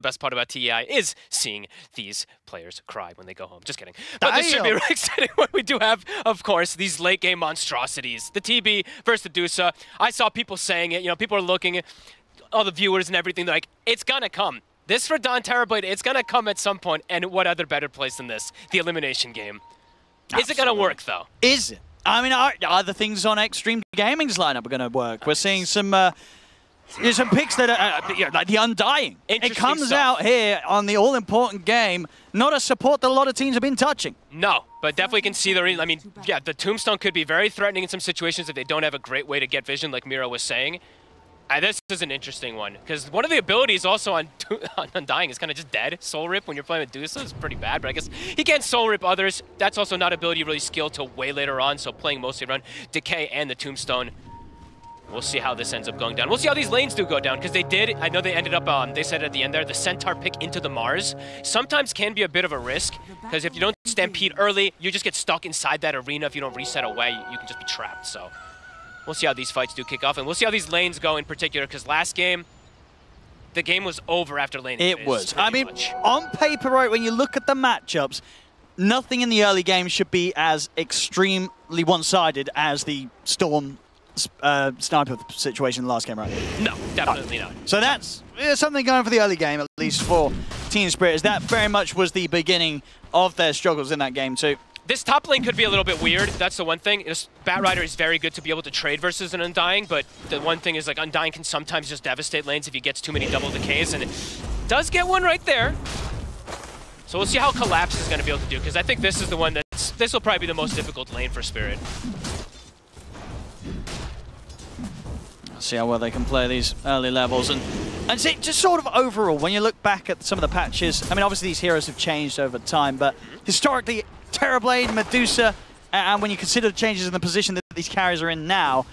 best part about TEI is seeing these players cry when they go home. Just kidding. But this should be really exciting when we do have, of course, these late game monstrosities. The TB versus the Dusa. I saw people saying it. You know, people are looking at all the viewers and everything. They're like, it's gonna come. This for Don Terrorblade, it's gonna come at some point. And what other better place than this? The elimination game. Absolutely. Is it gonna work though? Is it? I mean, are the things on Xtreme Gaming's lineup are gonna work? We're seeing some picks that are like the Undying. It comes out here on the all-important game, not a support that a lot of teams have been touching. No, but definitely can see the reason. I mean, yeah, the Tombstone could be very threatening in some situations if they don't have a great way to get vision, like Miro was saying. This is an interesting one, because one of the abilities also on Undying is kind of just dead. Soul Rip when you're playing with Dusa is pretty bad, but I guess he can Soul Rip others. That's also not ability really skilled till way later on, so playing mostly around Decay and the Tombstone. We'll see how this ends up going down. We'll see how these lanes do go down, because they did. I know they ended up, they said at the end there, the Centaur pick into the Mars sometimes can be a bit of a risk, because if you don't stampede early, you just get stuck inside that arena. If you don't reset away, you can just be trapped. So we'll see how these fights do kick off, and we'll see how these lanes go in particular, because last game, the game was over after lane. It was. I mean, on paper, right, when you look at the matchups, nothing in the early game should be as extremely one-sided as the Storm sniper situation in the last game, right? No, definitely not. So that's something going for the early game, at least for Team Spirit, as that very much was the beginning of their struggles in that game too. This top lane could be a little bit weird. That's the one thing. Batrider is very good to be able to trade versus an Undying, but the one thing is, like, Undying can sometimes just devastate lanes if he gets too many double decays, and it does get one right there. So we'll see how Collapse is going to be able to do, because I think this is the one this will probably be the most difficult lane for Spirit. See how well they can play these early levels, and see, just sort of overall, when you look back at some of the patches, I mean, obviously these heroes have changed over time, but historically, Terrorblade, Medusa, and when you consider the changes in the position that these carries are in now,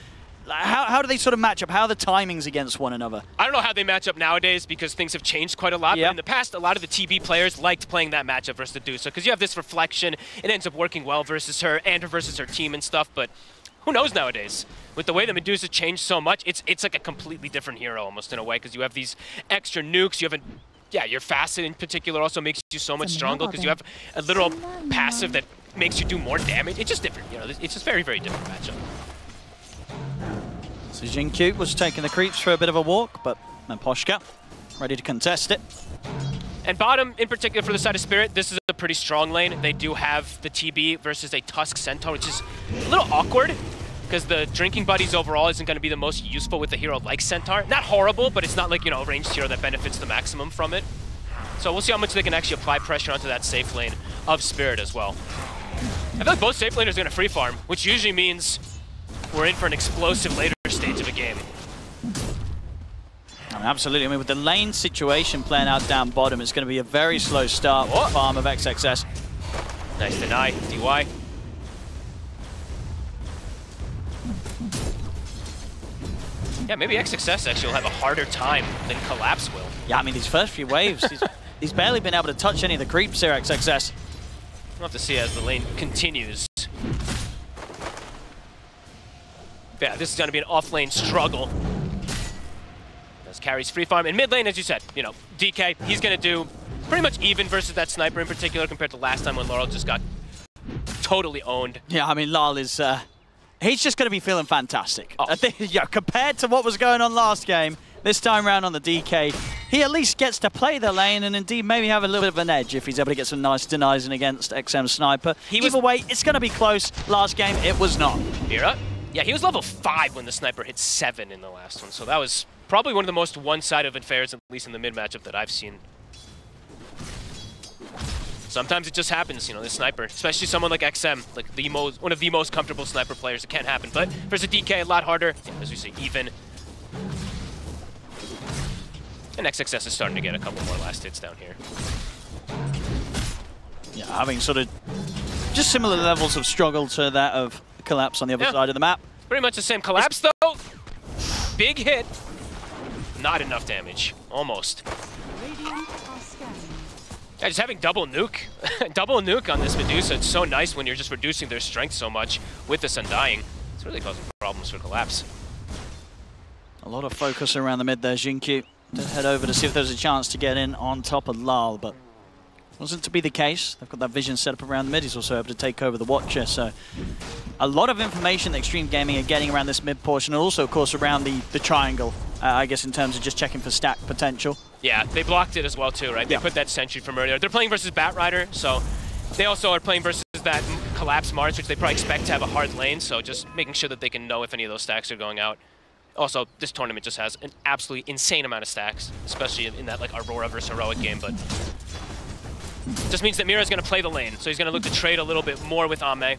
how do they sort of match up? How are the timings against one another? I don't know how they match up nowadays, because things have changed quite a lot. But in the past, a lot of the TB players liked playing that matchup versus Medusa, because you have this reflection. It ends up working well versus her and versus her team and stuff, but who knows nowadays? With the way that Medusa changed so much, it's like a completely different hero almost in a way, because you have these extra nukes, you have your Facet in particular also makes you so much stronger, because you have a literal passive that makes you do more damage. It's just different, you know, it's just very, very different matchup. So Jinkyu was taking the creeps for a bit of a walk, but Memposhka ready to contest it. And bottom, in particular for the side of Spirit, this is a pretty strong lane. They do have the TB versus a Tusk Centaur, which is a little awkward, because the Drinking Buddies overall isn't going to be the most useful with a hero like Centaur. Not horrible, but it's not like, you know, a ranged hero that benefits the maximum from it. So we'll see how much they can actually apply pressure onto that safe lane of Spirit as well. I feel like both safe laners are going to free farm, which usually means we're in for an explosive later stage of a game. Absolutely. I mean, with the lane situation playing out down bottom, it's going to be a very slow start for the farm of XXS. Nice deny, DY. Yeah, maybe XXS actually will have a harder time than Collapse will. Yeah, I mean, these first few waves, he's barely been able to touch any of the creeps here, XXS. We'll have to see as the lane continues. Yeah, this is going to be an off-lane struggle. As carries free farm. In mid lane, as you said, you know, DK, he's going to do pretty much even versus that sniper in particular compared to last time when Laurel just got totally owned. Yeah, I mean, Lal is... he's just going to be feeling fantastic. I think, yeah, compared to what was going on last game, this time around on the DK, he at least gets to play the lane and indeed maybe have a little bit of an edge if he's able to get some nice denies in against XM Sniper. Either way, it's going to be close. Last game, it was not. Mira? Yeah, he was level 5 when the Sniper hit 7 in the last one, so that was probably one of the most one-sided affairs, at least in the mid matchup that I've seen. Sometimes it just happens, you know, this Sniper, especially someone like XM, like one of the most comfortable Sniper players. It can't happen, but versus DK, a lot harder. Yeah, as we say, even. And XXS is starting to get a couple more last hits down here. Yeah, having sort of just similar levels of struggle to that of Collapse on the other side of the map. Pretty much the same. Collapse, though, big hit. Not enough damage. Almost. Yeah, just having double nuke. Double nuke on this Medusa, it's so nice when you're just reducing their strength so much with this Undying. It's really causing problems for Collapse. A lot of focus around the mid there, Jinkyu. to head over to see if there's a chance to get in on top of Lal, but wasn't to be the case. They've got that vision set up around the mid. He's also able to take over the Watcher, so a lot of information that Xtreme Gaming are getting around this mid portion, and also, of course, around the triangle, I guess, in terms of just checking for stack potential. Yeah, they blocked it as well, too, right? They put that sentry from earlier. They're playing versus Batrider, so they also are playing versus that Collapse Mars, which they probably expect to have a hard lane, so just making sure that they can know if any of those stacks are going out. Also, this tournament just has an absolutely insane amount of stacks, especially in that like Aurora versus Heroic game, but just means that Mira's going to play the lane, so he's going to look to trade a little bit more with Ame.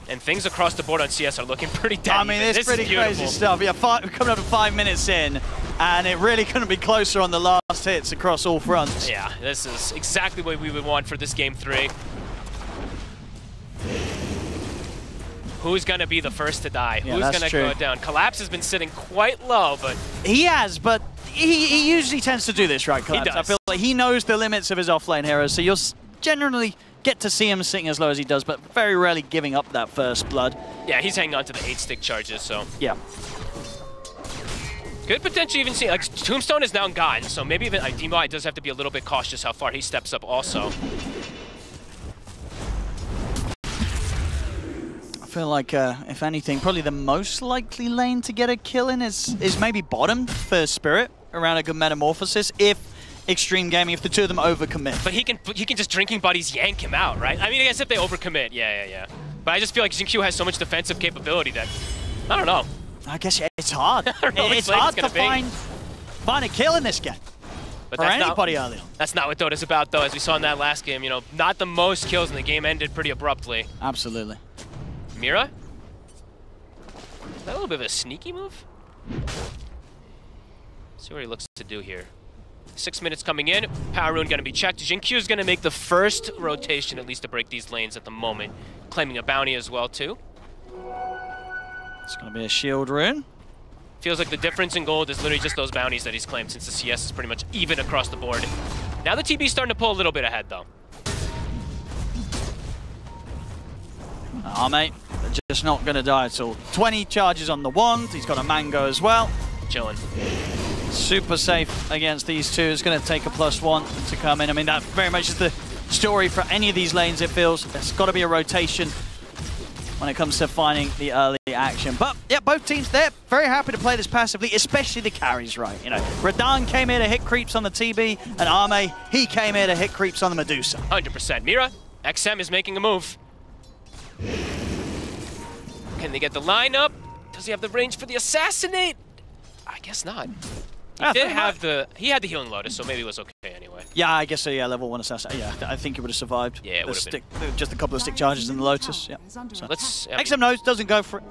And things across the board on CS are looking pretty dead. I mean, it's pretty crazy stuff. Yeah, we're coming up to 5 minutes in, and it really couldn't be closer on the last hits across all fronts. Yeah, this is exactly what we would want for this game 3. Who's going to be the first to die? Yeah, who's going to go down? Collapse has been sitting quite low, but... He has, but he usually tends to do this, right, Collapse? He does. I feel like he knows the limits of his offlane heroes, so you'll generally get to see him sitting as low as he does, but very rarely giving up that first blood. Yeah, he's hanging on to the 8-stick charges, so... Yeah. Could potentially even see, like, Tombstone is now gone, so maybe even DY does have to be a little bit cautious how far he steps up also. I feel like, if anything, probably the most likely lane to get a kill in is maybe bottom for Spirit around a good Metamorphosis if Xtreme Gaming, if the two of them overcommit. But he can just Drinking Buddies yank him out, right? I mean, I guess if they overcommit, yeah. But I just feel like Xinq has so much defensive capability that, I don't know. I guess it's hard. It's hard to find a kill in this game. But for anybody early on. That's not what Dota's about, though, as we saw in that last game. You know, not the most kills, and the game ended pretty abruptly. Absolutely. Mira? Is that a little bit of a sneaky move? See what he looks to do here. 6 minutes coming in. Power Rune going to be checked. Xinq is going to make the first rotation, at least to break these lanes at the moment. Claiming a bounty as well, too. It's going to be a shield rune. Feels like the difference in gold is literally just those bounties that he's claimed, since the CS is pretty much even across the board. Now the TB's starting to pull a little bit ahead, though. Mate, they're just not going to die at all. 20 charges on the wand. He's got a mango as well. Chilling. Super safe against these two. It's going to take a +1 to come in. I mean, that very much is the story for any of these lanes, it feels. There's got to be a rotation when it comes to finding the early action. But, yeah, both teams, they're very happy to play this passively, especially the carries, right? You know, Radan came here to hit creeps on the TB, and Ame, he came here to hit creeps on the Medusa. 100%. Mira, XM is making a move. Can they get the line up? Does he have the range for the assassinate? I guess not. He had the healing lotus, so maybe it was okay anyway. Yeah, I guess so. Yeah, level 1 assassin. Yeah, I think he would have survived. Yeah, it would have been. Just a couple of stick charges in the lotus. Yeah. So. Let's. XM knows, doesn't go for it.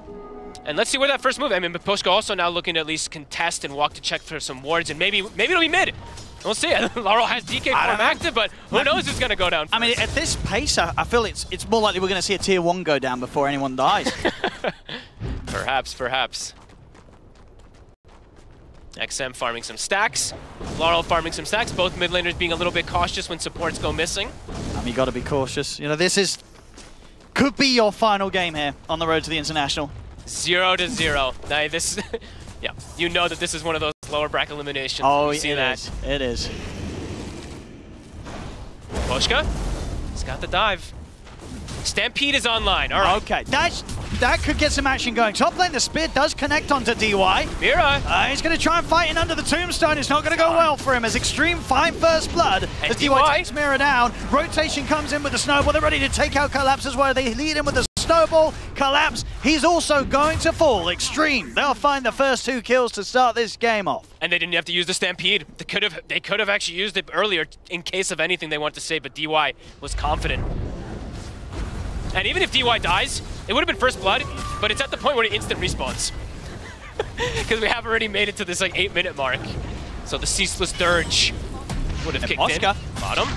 And let's see where that first move. I mean, Pushka also now looking to at least contest and walk to check for some wards, and maybe it'll be mid. We'll see. Laurel has DK form active, but who knows who's going to go down first. I mean, at this pace, I feel it's more likely we're going to see a tier 1 go down before anyone dies. Perhaps. XM farming some stacks. Laurel farming some stacks. Both mid laners being a little bit cautious when supports go missing. You got to be cautious. You know, this could be your final game here on the road to the International. 0-0. Now this, yeah, you know that this is one of those lower bracket eliminations. Oh, it is. It is. Pushka, he's got the dive. Stampede is online. All right. Okay, that could get some action going. Top lane, the spear does connect onto DY. Mira. He's going to try and fight in under the tombstone. It's not going to go well for him as Xtreme find first blood. And as DY takes Mira down. Rotation comes in with the snowball. They're ready to take out Collapse as well. They lead him with the snowball. Collapse, he's also going to fall. Xtreme, they'll find the first 2 kills to start this game off. And they didn't have to use the Stampede. They could have actually used it earlier in case of anything they want to say, but DY was confident. And even if DY dies, it would have been first blood, but it's at the point where it instant respawns. Because we have already made it to this like 8-minute mark. So the Ceaseless Dirge would have kicked in. Bottom.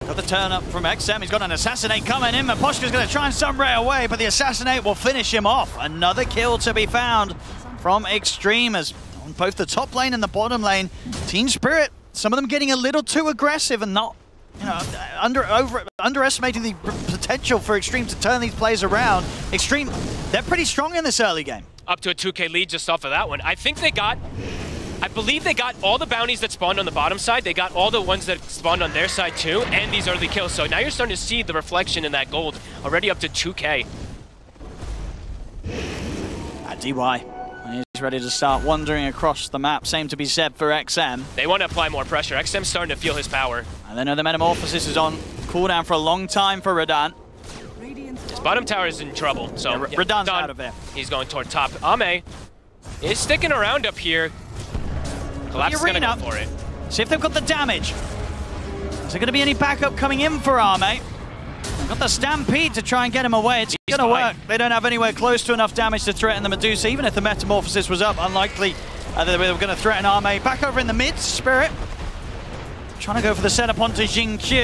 Got the turn up from XM. He's got an Assassinate coming in. Poshka's going to try and sunray away, but the Assassinate will finish him off. Another kill to be found from Xtreme as on both the top lane and the bottom lane. Team Spirit, some of them getting a little too aggressive and not, you know, underestimating the potential for Xtreme to turn these plays around. Xtreme, they're pretty strong in this early game. Up to a 2K lead just off of that one. I think they got I believe they got all the bounties that spawned on the bottom side. They got all the ones that spawned on their side too, and these early kills. So now you're starting to see the reflection in that gold, already up to 2K. DY, he's ready to start wandering across the map. Same to be said for XM. They want to apply more pressure. XM's starting to feel his power. And then the Metamorphosis is on cooldown for a long time for Radan. His bottom tower is in trouble, so yeah, Radan's out of there. He's going toward top. Ame is sticking around up here. Collapse is going to go for it. See if they've got the damage. Is there going to be any backup coming in for Ame? They've got the Stampede to try and get him away. It's going to work. They don't have anywhere close to enough damage to threaten the Medusa. Even if the Metamorphosis was up, unlikely that they were going to threaten Ame. Back over in the mid, Spirit. Trying to go for the setup onto Jing Q.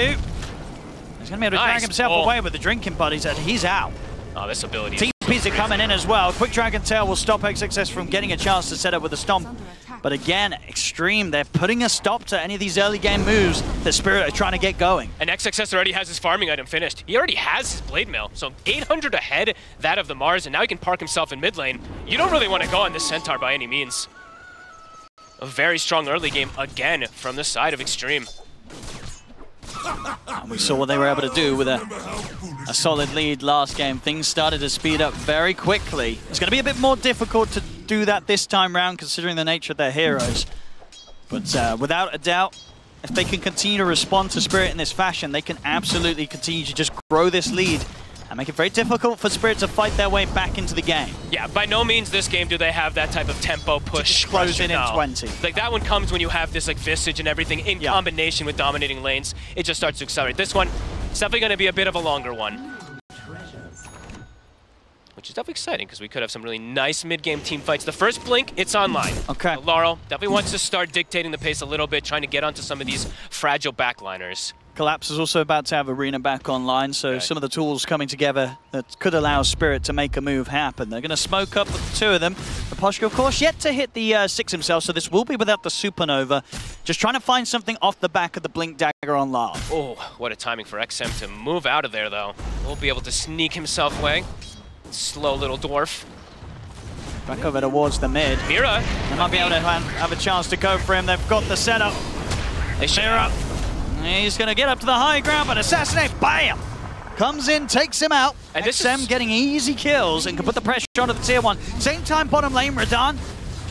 He's going to be able to drag himself away with the drinking buddies, and he's out. Oh, this ability. TPs are coming in as well. Quick Dragon Tail will stop XXS from getting a chance to set up with a stomp. But again, Xtreme, they're putting a stop to any of these early game moves that Spirit are trying to get going. And XXS already has his farming item finished. He already has his Blade Mail, so 800 ahead that of the Mars, and now he can park himself in mid lane. You don't really want to go on this Centaur by any means. A very strong early game again from the side of Xtreme. And we saw what they were able to do with a solid lead last game. Things started to speed up very quickly. It's going to be a bit more difficult to do that this time round, considering the nature of their heroes. But without a doubt, if they can continue to respond to Spirit in this fashion, they can absolutely continue to just grow this lead and make it very difficult for Spirit to fight their way back into the game. Yeah, by no means this game do they have that type of tempo push. Close in 20. Like that one comes when you have this like Visage and everything in combination with dominating lanes. It just starts to accelerate. This one, it's definitely going to be a bit of a longer one. Which is definitely exciting because we could have some really nice mid-game team fights. The first blink, it's online. Okay. So Laurel definitely wants to start dictating the pace a little bit, trying to get onto some of these fragile backliners. Collapse is also about to have Arena back online, so some of the tools coming together that could allow Spirit to make a move happen. They're going to smoke up with the two of them. The Poshka, of course, yet to hit the 6 himself, so this will be without the Supernova. Just trying to find something off the back of the Blink Dagger on Lyle. Oh, what a timing for XM to move out of there, though. We'll be able to sneak himself away. Slow little dwarf. Back over towards the mid. Mira. They might be able to have a chance to go for him. They've got the setup. They share up. He's going to get up to the high ground, but Assassinate, bam! Comes in, takes him out. And XM getting easy kills and can put the pressure onto the tier 1. Same time, bottom lane, Radan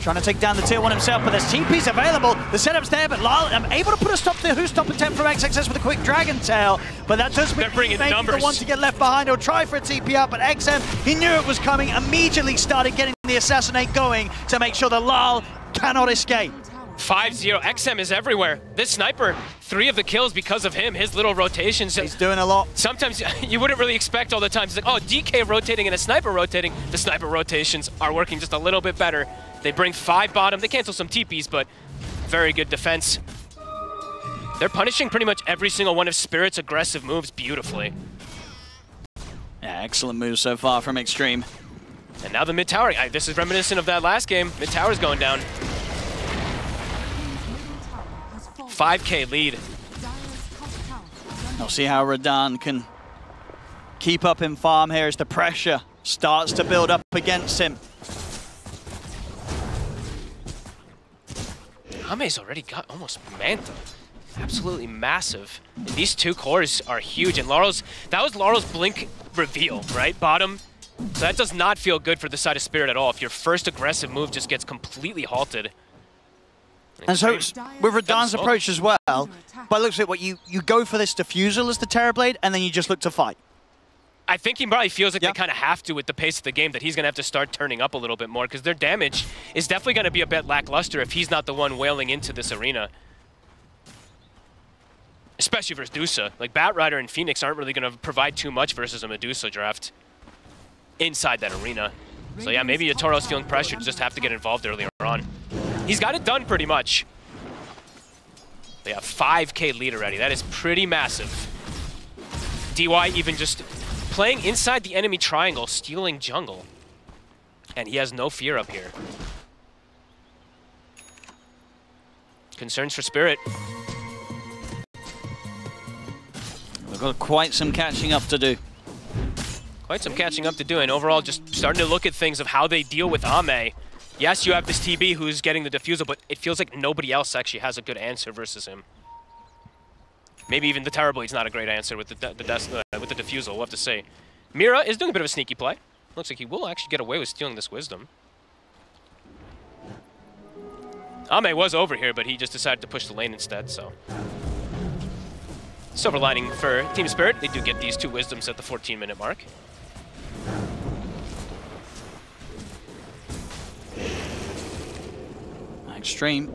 trying to take down the tier 1 himself, but there's TPs available. The setup's there, but Lyle able to put a stop to the Who's Stop attempt from XXS with a quick Dragon Tail. But that does They're bringing the numbers. The one to get left behind. He'll try for a TP out, but XM, he knew it was coming, immediately started getting the Assassinate going to make sure that Lyle cannot escape. 5-0. XM is everywhere. This sniper, 3 of the kills because of him. His little rotations. He's doing a lot. Sometimes you wouldn't really expect all the time. It's like, oh, DK rotating and a sniper rotating. The sniper rotations are working just a little bit better. They bring 5 bottom. They cancel some TPs, but very good defense. They're punishing pretty much every single one of Spirit's aggressive moves beautifully. Yeah, excellent moves so far from Xtreme. And now the mid tower. This is reminiscent of that last game. Mid tower's going down. 5K lead. We'll see how Radan can keep up in farm here as the pressure starts to build up against him. Ame's already got almost Manta. Absolutely massive. And these 2 cores are huge. And that was Laurel's blink reveal, right? Bottom. So that does not feel good for the side of Spirit at all. If your first aggressive move just gets completely halted. And so with Radan's approach as well, by looks at what you go for this defusal as the Terrorblade, and then you just look to fight. I think he probably feels like they kind of have to with the pace of the game, that he's going to have to start turning up a little bit more, because their damage is definitely going to be a bit lackluster if he's not the one wailing into this arena. Especially versus Medusa. Like, Batrider and Phoenix aren't really going to provide too much versus a Medusa draft inside that arena. So yeah, maybe Yatoro's feeling pressure to just have to get involved earlier on. He's got it done pretty much. They have 5K lead already. That is pretty massive. DY even just playing inside the enemy triangle, stealing jungle. And he has no fear up here. Concerns for Spirit. We've got quite some catching up to do. Quite some catching up to do, and overall just starting to look at things of how they deal with Ame. Yes, you have this TB who's getting the defusal, but it feels like nobody else actually has a good answer versus him. Maybe even the Terrorblade's not a great answer with the defusal, we'll have to see. Mira is doing a bit of a sneaky play. Looks like he will actually get away with stealing this Wisdom. Ame was over here, but he just decided to push the lane instead, so. Silver lining for Team Spirit, they do get these 2 Wisdoms at the 14-minute mark. Xtreme,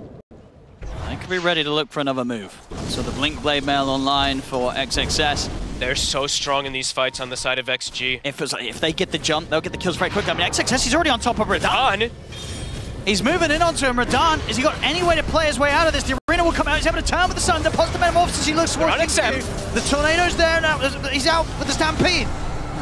they could be ready to look for another move. So the Blink Blade Mail online for XXS. They're so strong in these fights on the side of XG. If they get the jump, they'll get the kills very quickly. I mean, XXS, he's already on top of Radan. He's moving in onto him. Radan, has he got any way to play his way out of this? The arena will come out. He's able to turn with the sun. Deposit the metamorphosis. He looks towards XM. The tornado's there now. He's out with the Stampede.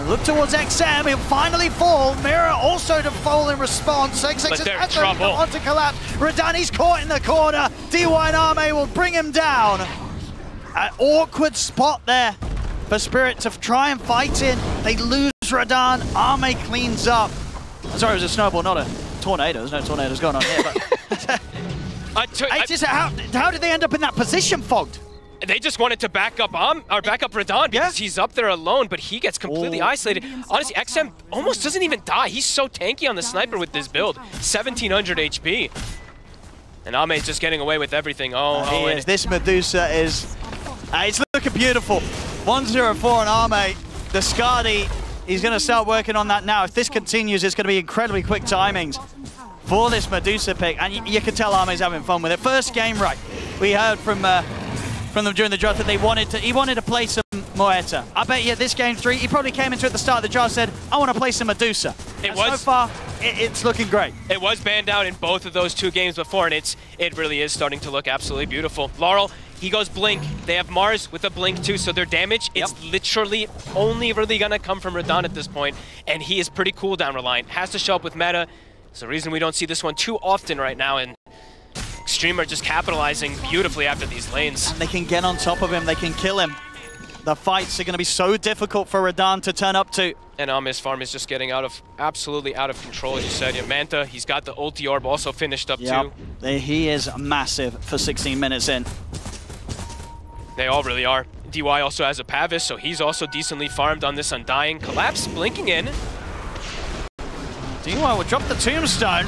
Look towards XM, he'll finally fall. Mira also to fall in response. XXS they're in trouble. On to collapse. Radani's caught in the corner. DY and Arme will bring him down. An awkward spot there for Spirit to try and fight in. They lose Radan. Arme cleans up. Sorry, it was a snowball, not a tornado. There's no tornadoes going on here. But how did they end up in that position, Fogged? They just wanted to back up Radan because he's up there alone, but he gets completely isolated. Honestly, XM almost doesn't even die. He's so tanky on the sniper with this build. 1700 HP. And Ame's just getting away with everything. This Medusa is... it's looking beautiful. 1-0-4 on Ame. The Skadi, he's going to start working on that now. If this continues, it's going to be incredibly quick timings for this Medusa pick. And you can tell Ame's having fun with it. First game, right. We heard from them during the draft that he wanted to play some Moeta. I bet you this game 3, he probably came into it at the start of the draft and said, I want to play some Medusa. So far, it's looking great. It was banned out in both of those 2 games before, and it really is starting to look absolutely beautiful. Laurel, he goes Blink. They have Mars with a Blink too, so their damage is literally only really going to come from Radan at this point, and he is pretty cooldown reliant. Has to show up with meta. It's the reason we don't see this one too often right now, and Xtreme are just capitalizing beautifully after these lanes. And they can get on top of him, they can kill him. The fights are going to be so difficult for Radan to turn up to. And Ame's farm is just getting absolutely out of control, as you said. Yeah, Manta, he's got the ulti orb also finished up too. He is massive for 16 minutes in. They all really are. DY also has a Pavis, so he's also decently farmed on this Undying. Collapse blinking in. DY will drop the Tombstone.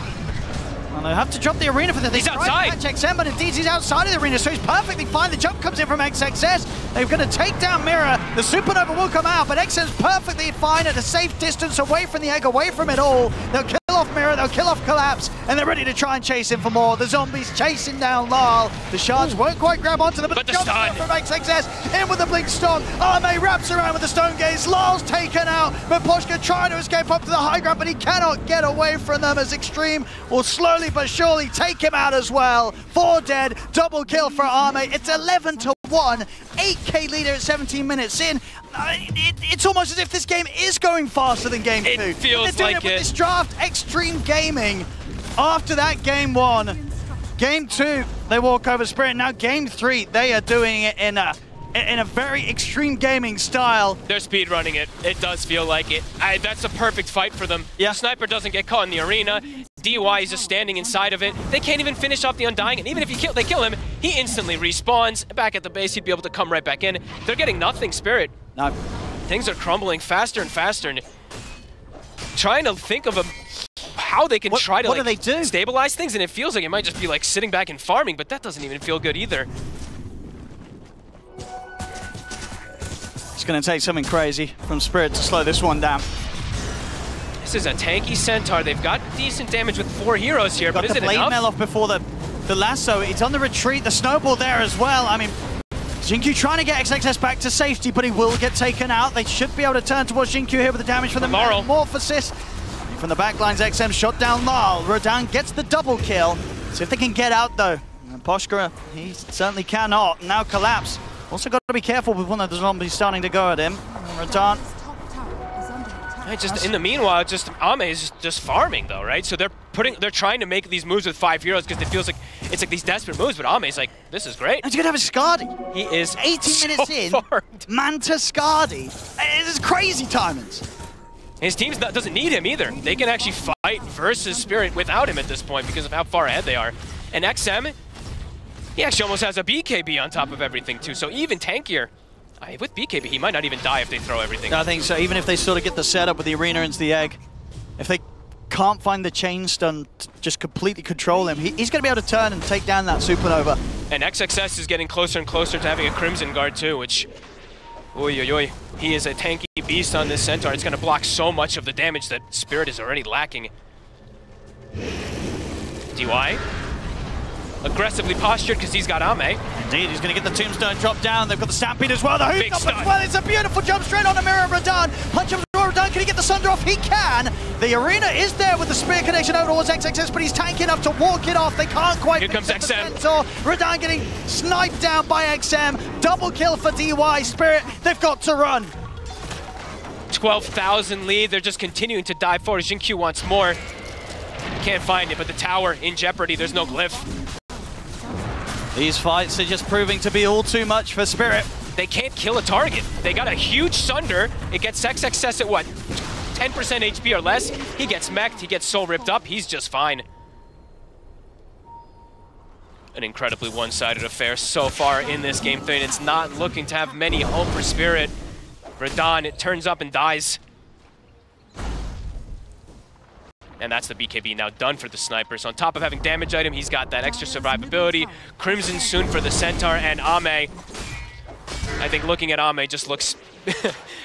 And they have to drop the arena for this. He's outside! XM, but indeed he's outside of the arena, so he's perfectly fine. The jump comes in from XXS. They're going to take down Mira. The Supernova will come out, but XM's perfectly fine at a safe distance away from the egg, away from it all. They'll kill off Mira, they'll kill off Collapse, and they're ready to try and chase him for more. The zombies chasing down Lyle. The shards won't quite grab onto them, but the jump from XXS in with the Blink Stomp. Arme wraps around with the Stone Gaze. Lyle's taken out, but Poshka trying to escape up to the high ground, but he cannot get away from them as Xtreme will slowly but surely take him out as well. 4 dead, double kill for Arme. It's 11-1, 8k leader at 17 minutes in. It's almost as if this game is going faster than game 2. It feels they're doing like it with this draft. Xtreme Gaming, after that game 1, game 2, they walk over Spirit. Now game 3, they are doing it in a very Xtreme Gaming style. They're speed running it. It does feel like it. That's a perfect fight for them. Yeah. The sniper doesn't get caught in the arena. DY is just standing inside of it. They can't even finish off the Undying, and even if they kill him, he instantly respawns. Back at the base, he'd be able to come right back in. They're getting nothing, Spirit. No. Things are crumbling faster and faster, and trying to think of how they can try to what do they do? Stabilize things, and it feels like it might just be like sitting back and farming, but that doesn't even feel good either. It's going to take something crazy from Spirit to slow this one down. This is a tanky Centaur. They've got decent damage with 4 heroes here, but is it enough? Got the blade mail off before the lasso. It's on the retreat. The snowball there as well. I mean, Xingqiu trying to get XXS back to safety, but he will get taken out. They should be able to turn towards Xingqiu here with the damage from the metamorphosis. From the backlines, XM shot down Lal. Rodan gets the double kill. See if they can get out though. And Poshka, he certainly cannot. Now Collapse. Also got to be careful with one of the zombies starting to go at him. Rodan. Just in the meanwhile, Ame is just farming though, right? So they're trying to make these moves with 5 heroes because it feels like it's like these desperate moves, but Ame's like, this is great. And he's gonna have a Skadi. He is 18 minutes in, farmed. Manta Skadi. It is crazy timings. His team doesn't need him either. They can actually fight versus Spirit without him at this point because of how far ahead they are. And XM, he actually almost has a BKB on top of everything too, so even tankier. With BKB, he might not even die if they throw everything. I think so, even if they sort of get the setup with the arena into the egg, if they can't find the chain stun to just completely control him, he's going to be able to turn and take down that supernova. And XXS is getting closer and closer to having a Crimson Guard too, which, oy oy oy, he is a tanky beast on this Centaur. It's going to block so much of the damage that Spirit is already lacking. DY, aggressively postured because he's got Ame. Indeed, he's going to get the tombstone drop down. They've got the stampede as well. The hoop Big up stun. as well. It's a beautiful jump straight on the mirror of Radan. Punch up Radan. Can he get the Sunder off? He can. The arena is there with the spear connection over towards XXS, but he's tanky enough to walk it off. They can't quite. Here comes XM. Radan getting sniped down by XM. Double kill for DY. Spirit, they've got to run. 12,000 lead. They're just continuing to dive forward. Jinkyu wants more. Can't find it, but the tower in jeopardy. There's no glyph. These fights are just proving to be all too much for Spirit. They can't kill a target. They got a huge Sunder. It gets XXS at what? 10% HP or less. He gets mech'd. He gets soul ripped up. He's just fine. An incredibly one-sided affair so far in this game. It's not looking to have many hope for Spirit. Radan, it turns up and dies. And that's the BKB now done for the Sniper. So on top of having damage item, he's got that extra survivability. Crimson soon for the Centaur and Ame. I think looking at Ame just looks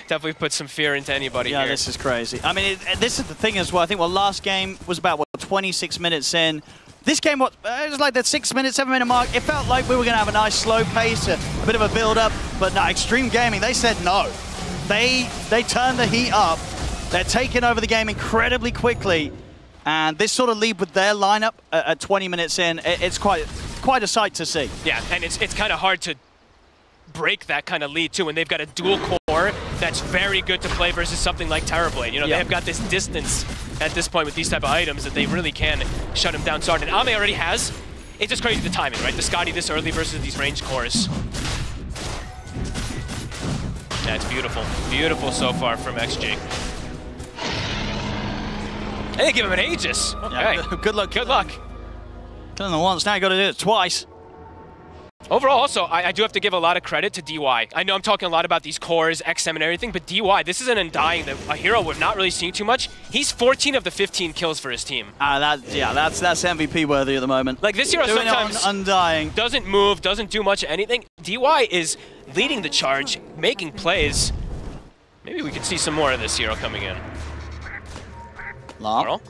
definitely puts some fear into anybody here. Yeah, this is crazy. I mean, this is the thing as well. I think last game was about, 26 minutes in. This game, it was like that 6 minute, 7 minute mark. It felt like we were going to have a nice slow pace, a bit of a build up. But no, Xtreme Gaming, they said no. They turned the heat up. They're taking over the game incredibly quickly. And this sort of lead with their lineup at 20 minutes in, it's quite a sight to see. Yeah, and it's kind of hard to break that kind of lead too when they've got a dual core that's very good to play versus something like Terrorblade. You know, they have got this distance at this point with these type of items that they really can shut him down so hard. And Ame already has. It's just crazy the timing, right? The Scotty this early versus these range cores. Yeah, it's beautiful. Beautiful so far from XG. And they give him an Aegis. Okay. Yeah, good luck. Good luck. Killing them once, now you got to do it twice. Overall, also, I do have to give a lot of credit to DY. I know I'm talking a lot about these cores, XM and everything, but DY, this is an Undying, a hero we're not really seeing too much. He's 14 of the 15 kills for his team. That's MVP worthy at the moment. Like, this hero doing sometimes Undying. doesn't move, doesn't do much of anything. DY is leading the charge, making plays. Maybe we could see some more of this hero coming in. Carl.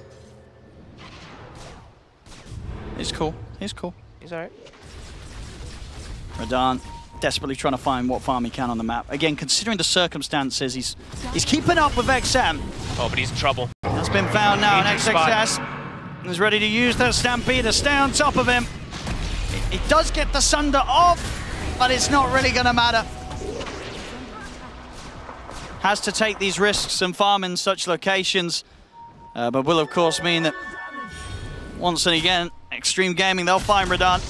He's cool. He's cool. He's all right. Radan desperately trying to find what farm he can on the map. Again, considering the circumstances, he's keeping up with XM. Oh, but he's in trouble. That's been found now, and XXS is ready to use that Stampede to stay on top of him. He does get the Sunder off, but it's not really going to matter. Has to take these risks and farm in such locations, but will, of course, mean that once and again, Xtreme Gaming, they'll find Radan.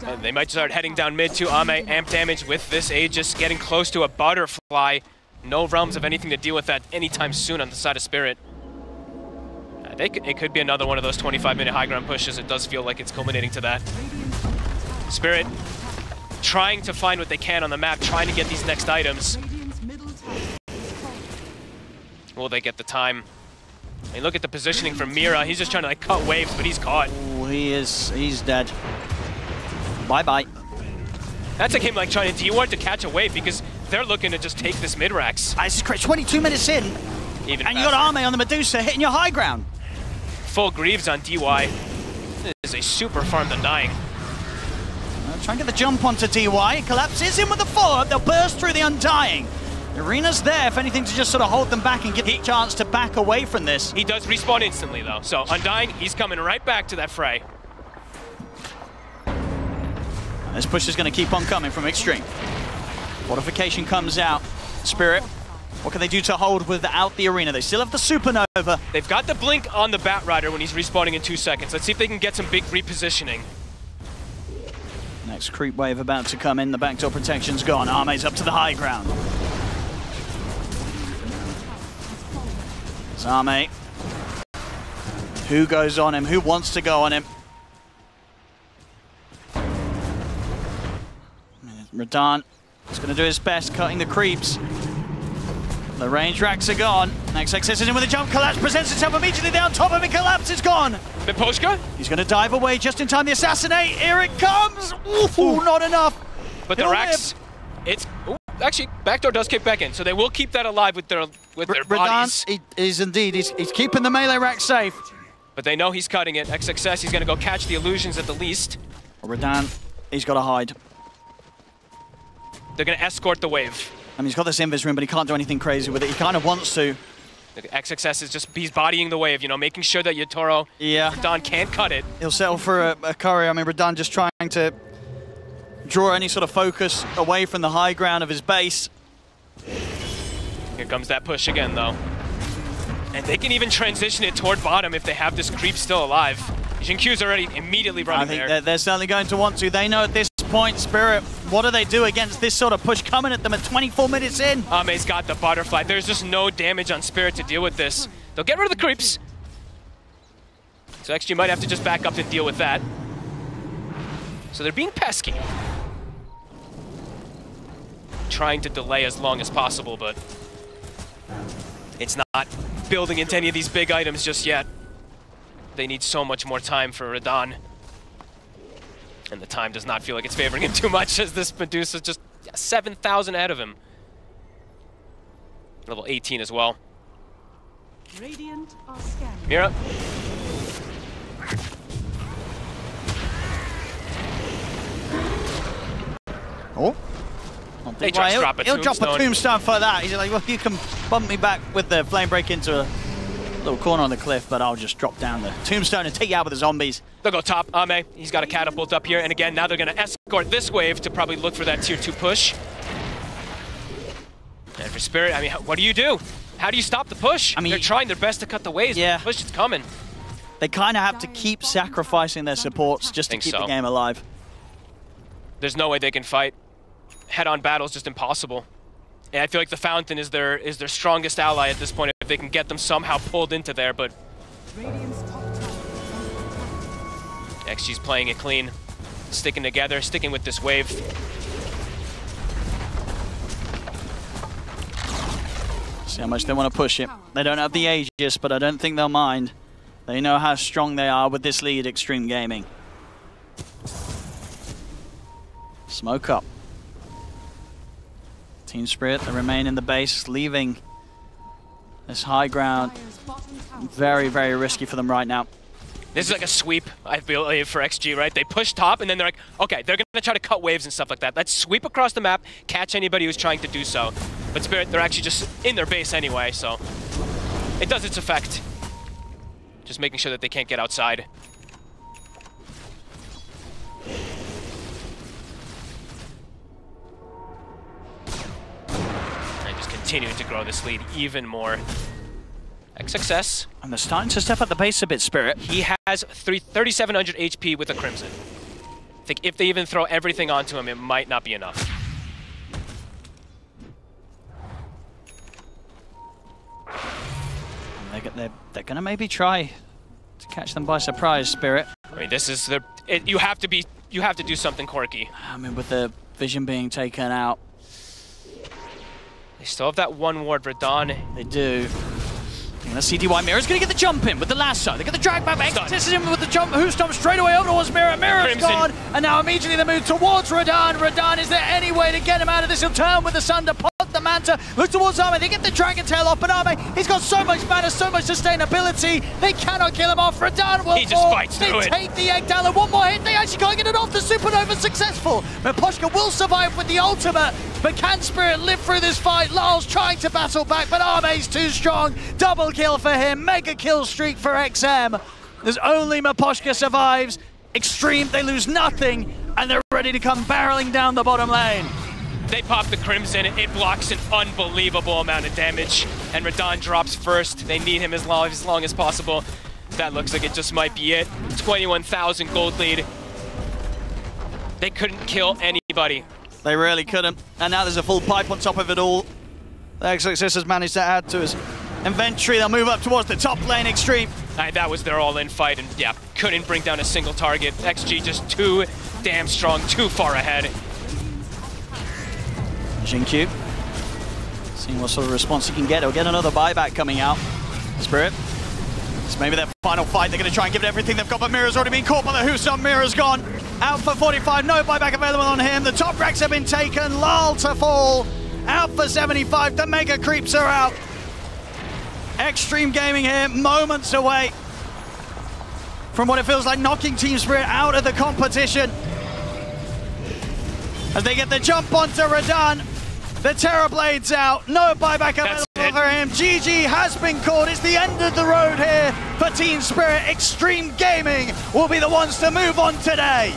And they might start heading down mid to Ame. Amp damage with this Aegis, getting close to a Butterfly. No realms of anything to deal with that anytime soon on the side of Spirit. It could be another one of those 25-minute high ground pushes. It does feel like it's culminating to that. Spirit trying to find what they can on the map, trying to get these next items. Will they get the time? I mean, look at the positioning from Mira. He's just trying to like cut waves, but he's caught. Ooh, he's dead. Bye-bye. That's like him like trying to D-ward to catch a wave because they're looking to just take this mid-rax. This is crazy. 22 minutes in, Even and you got Ame on the Medusa hitting your high ground. Full Greaves on DY. This is a super farmed Undying. Try and get the jump onto DY. Collapses in with the follow-up. They'll burst through the Undying. The arena's there, if anything, to just sort of hold them back and give the chance to back away from this. He does respawn instantly, though. So Undying, he's coming right back to that fray. This push is going to keep on coming from Xtreme. Fortification comes out. Spirit, what can they do to hold without the arena? They still have the Supernova. They've got the blink on the Bat Rider when he's respawning in 2 seconds. Let's see if they can get some big repositioning. Next creep wave about to come in. The backdoor protection's gone. Ame's up to the high ground. Zame. Who goes on him? Who wants to go on him? Radahn is going to do his best, cutting the creeps. The range racks are gone. XXS is in with a jump collapse, presents itself immediately there on top of him, collapse is gone. Miposhka? He's going to dive away just in time to assassinate. Here it comes. Ooh, not enough. But the racks, it's actually backdoor does kick back in, so they will keep that alive with their bodies. Radahn is indeed. He's keeping the melee rack safe. But they know he's cutting it. XXS, he's going to go catch the illusions at the least. Radahn, he's got to hide. They're going to escort the wave. I mean, he's got this invis room, but he can't do anything crazy with it. He kind of wants to. The XXS is just, he's bodying the wave, you know, making sure that Yatoro, Radahn can't cut it. He'll settle for a curry. I mean, Radahn just trying to draw any sort of focus away from the high ground of his base. Here comes that push again, though. And they can even transition it toward bottom if they have this creep still alive. Xinq's already immediately running there. I think they're certainly going to want to. They know at this point, Spirit, what do they do against this sort of push coming at them at 24 minutes in? Ame's got the butterfly. There's just no damage on Spirit to deal with this. They'll get rid of the creeps. So XG might have to just back up and deal with that. So they're being pesky. Trying to delay as long as possible, but it's not building into any of these big items just yet. They need so much more time for Radahn. And the time does not feel like it's favoring him too much, as this Medusa's just 7,000 ahead of him. Level 18 as well. Radiant are scanning. Mira. Oh. They just drop a He'll tombstone. drop a tombstone for that. He's like, well, you can bump me back with the flame break into a little corner on the cliff, but I'll just drop down the tombstone and take you out with the zombies. They'll go top. Ame, he's got a catapult up here, and again, now they're going to escort this wave to probably look for that tier 2 push. And for Spirit, I mean, what do you do? How do you stop the push? I mean, they're trying their best to cut the waves, but the push is coming. They kind of have to keep sacrificing their supports just to keep the game alive. There's no way they can fight. Head-on battle is just impossible. And I feel like the Fountain is their strongest ally at this point if they can get them somehow pulled into there, but XG's playing it clean, sticking together, sticking with this wave. See how much they want to push it. They don't have the Aegis, but I don't think they'll mind. They know how strong they are with this lead, Xtreme Gaming. Smoke up. Team Spirit, they remain in the base, leaving this high ground very, very risky for them right now. This is like a sweep, I believe, for XG, right? They push top, and then they're like, okay, they're going to try to cut waves and stuff like that. Let's sweep across the map, catch anybody who's trying to do so. But Spirit, they're actually just in their base anyway, so it does its effect. Just making sure that they can't get outside. Continuing to grow this lead even more. XXS. And they're starting to step up the pace a bit, Spirit. He has 3,700 HP with a Crimson. I think if they even throw everything onto him, it might not be enough. They're going to maybe try to catch them by surprise, Spirit. I mean, this is the... you have to do something quirky. I mean, with the vision being taken out. They still have that one ward, Radahn. They do. And the CDY Mirror's going to get the jump in with the lasso. They get the drag back. XXS is in with the jump. Who stomps straight away over towards Mirror. Mirror's gone. And now immediately they move towards Radahn. Radahn, is there any way to get him out of this? He'll turn with the Sunder, pot the Manta, look towards Ame. They get the Dragon Tail off, but Ame, he's got so much mana, so much sustainability. They cannot kill him off. Radahn will just fights through it. They take the egg down, and one more hit. They actually can't get it off. The Supernova successful. Miposhka will survive with the ultimate, but can Spirit live through this fight? Lyle's trying to battle back, but Ame's too strong. Double kill for him. Mega kill streak for XM. There's only Miposhka survives. Xtreme, they lose nothing, and they're ready to come barreling down the bottom lane. They pop the Crimson, it blocks an unbelievable amount of damage, and Radahn drops first. They need him as long as possible. That looks like it just might be it. 21,000 gold lead. They couldn't kill anybody. They really couldn't. And now there's a full pipe on top of it all. XXS has managed to add to his inventory. They'll move up towards the top lane, Xtreme. That was their all-in fight, and yeah, couldn't bring down a single target. XG just too damn strong, too far ahead. Xingqiu, seeing what sort of response he can get. He'll get another buyback coming out. Spirit. It's maybe their final fight. They're going to try and give it everything they've got, but Mira's already been caught by the Huson. Mira's gone. Out for 45, no buyback available on him. The top racks have been taken. Lal to fall. Out for 75, the mega creeps are out. Xtreme Gaming here, moments away from what it feels like knocking Team Spirit out of the competition. As they get the jump onto Radan. The Terrorblade's out, no buyback available for him. GG has been called. It's the end of the road here for Team Spirit. Xtreme Gaming will be the ones to move on today.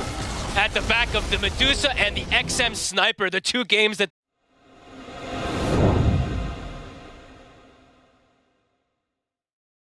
At the back of the Medusa and the XM Sniper, the two games that